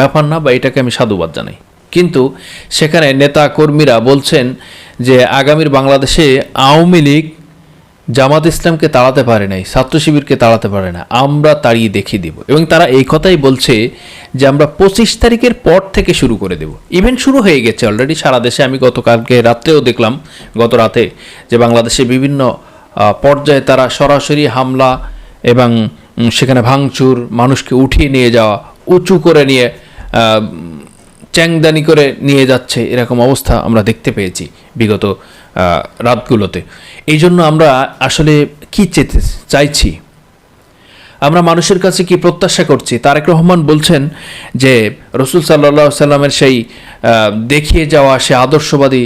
ব্যাপার না, বা এটাকে আমি সাধুবাদ জানাই। কিন্তু সেখানে নেতা কর্মীরা বলছেন যে আগামীর বাংলাদেশে আওয়ামী লীগ জামাত ইসলামকে তাড়াতে পারে নাই, ছাত্র শিবিরকে তাড়াতে পারে না, আমরা তাড়িয়ে দেখিয়ে দেব। এবং তারা এই কথাই বলছে যে আমরা 25 তারিখের পর থেকে শুরু করে দেব। ইভেন্ট শুরু হয়ে গেছে অলরেডি সারা দেশে। আমি গতকালকে রাত্রেও দেখলাম, গত রাতে, যে বাংলাদেশে বিভিন্ন পর্যায়ে তারা সরাসরি হামলা এবং সেখানে ভাঙচুর, মানুষকে উঠিয়ে নিয়ে যাওয়া, উঁচু করে নিয়ে চ্যাংদানি করে নিয়ে যাচ্ছে, এরকম অবস্থা আমরা দেখতে পেয়েছি বিগত রাতগুলোতে। এই জন্য আমরা আসলে কি চাইছি, আমরা মানুষের কাছে কি প্রত্যাশা করছি? তারেক রহমান বলছেন যে রসুল সাল্লাল্লাহু আলাইহি সাল্লামের সেই দেখিয়ে যাওয়া সে আদর্শবাদী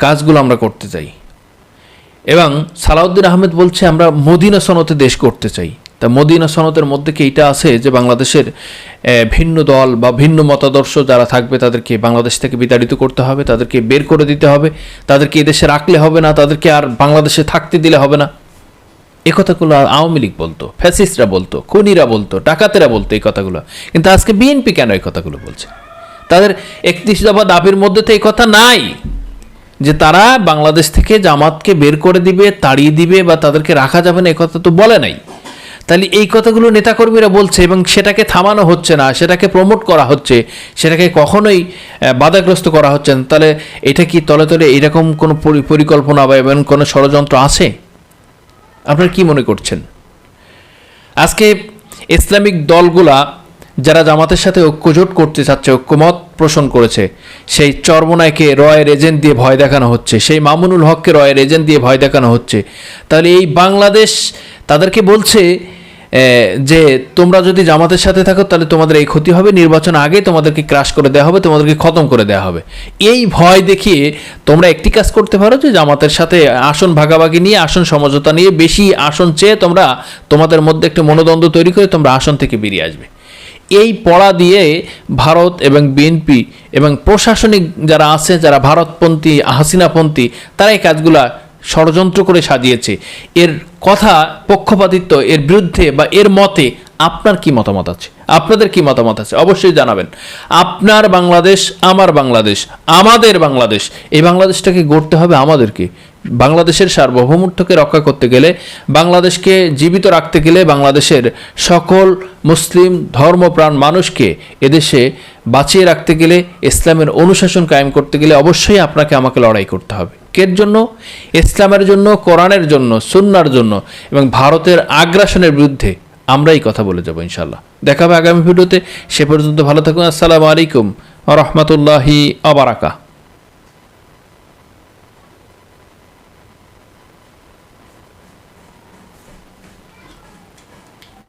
কাজগুলো আমরা করতে চাই। এবং সালাউদ্দিন আহমেদ বলছে আমরা মদিনা সনদে দেশ করতে চাই। তা মদিনা সনদের মধ্যে কি এইটা আছে যে বাংলাদেশের ভিন্ন দল বা ভিন্ন মতাদর্শ যারা থাকবে তাদেরকে বাংলাদেশ থেকে বিতাড়িত করতে হবে, তাদেরকে বের করে দিতে হবে, তাদেরকে এদেশে রাখলে হবে না, তাদেরকে আর বাংলাদেশে থাকতে দিলে হবে না? এ কথাগুলো আওয়ামী লীগ বলতো, ফ্যাসিস্টরা বলতো, খুনিরা বলতো, ডাকাতেরা বলতো এই কথাগুলো। কিন্তু আজকে বিএনপি কেন এই কথাগুলো বলছে? তাদের 31 দফা দাবির মধ্যে তো এই কথা নাই যে তারা বাংলাদেশ থেকে জামাতকে বের করে দিবে, তাড়িয়ে দিবে, বা তাদেরকে রাখা যাবে না, এই কথা তো বলে নাই। তাহলে এই কথাগুলো নেতাকর্মীরা বলছে এবং সেটাকে থামানো হচ্ছে না, সেটাকে প্রমোট করা হচ্ছে, সেটাকে কখনোই বাধাগ্রস্ত করা হচ্ছে না। তাহলে এটা কি তলে তলে এরকম কোনো পরিকল্পনা বা এবং কোনো ষড়যন্ত্র আছে? আপনারা কি মনে করছেন? আজকে ইসলামিক দলগুলা যারা জামাতের সাথে ঐক্যজোট করতে চাচ্ছে, ঐক্যমত পোষণ করেছে, সেই চরমোনাইকে রয়ের এজেন্ট দিয়ে ভয় দেখানো হচ্ছে, সেই মামুনুল হককে রয়ের এজেন্ট দিয়ে ভয় দেখানো হচ্ছে। তাহলে এই বাংলাদেশ তাদেরকে বলছে যে তোমরা যদি জামাতের সাথে থাকো তাহলে তোমাদের এই ক্ষতি হবে, নির্বাচন আগে তোমাদেরকে ক্রাশ করে দেওয়া হবে, তোমাদেরকে খতম করে দেওয়া হবে। এই ভয় দেখিয়ে তোমরা একটি কাজ করতে পারো যে জামাতের সাথে আসন ভাগাভাগি নিয়ে, আসন সমঝোতা নিয়ে, বেশি আসন চেয়ে তোমরা তোমাদের মধ্যে একটা মনোদ্বন্দ্ব তৈরি করে তোমরা আসন থেকে বেরিয়ে আসবে। এই পড়া দিয়ে ভারত এবং বিএনপি এবং প্রশাসনিক যারা আছে, যারা ভারতপন্থী, হাসিনাপন্থী, তারা এই কাজগুলা ষড়যন্ত্র করে সাজিয়েছে। এর কথা পক্ষপাতিত্ব, এর বিরুদ্ধে বা এর মতে আপনার কি মতামত আছে? আপনাদের কি মতামত আছে অবশ্যই জানাবেন। আপনার বাংলাদেশ, আমার বাংলাদেশ, আমাদের বাংলাদেশ, এই বাংলাদেশটাকে গড়তে হবে আমাদেরকে। বাংলাদেশের সার্বভৌমত্বকে রক্ষা করতে গেলে, বাংলাদেশকে জীবিত রাখতে গেলে, বাংলাদেশের সকল মুসলিম ধর্মপ্রাণ মানুষকে এদেশে বাঁচিয়ে রাখতে গেলে, ইসলামের অনুশাসন কায়েম করতে গেলে অবশ্যই আপনাকে আমাকে লড়াই করতে হবে। কের জন্য? ইসলামের জন্য, কোরআনের জন্য, সুন্নাহর জন্য, এবং ভারতের আগ্রাসনের বিরুদ্ধে আমরাই কথা বলে যাব ইনশাআল্লাহ। দেখা হবে আগামী ভিডিওতে। সে পর্যন্ত ভালো থাকুন। আসসালামু আলাইকুম ওয়া রাহমাতুল্লাহি ওয়া বারাকাতুহু।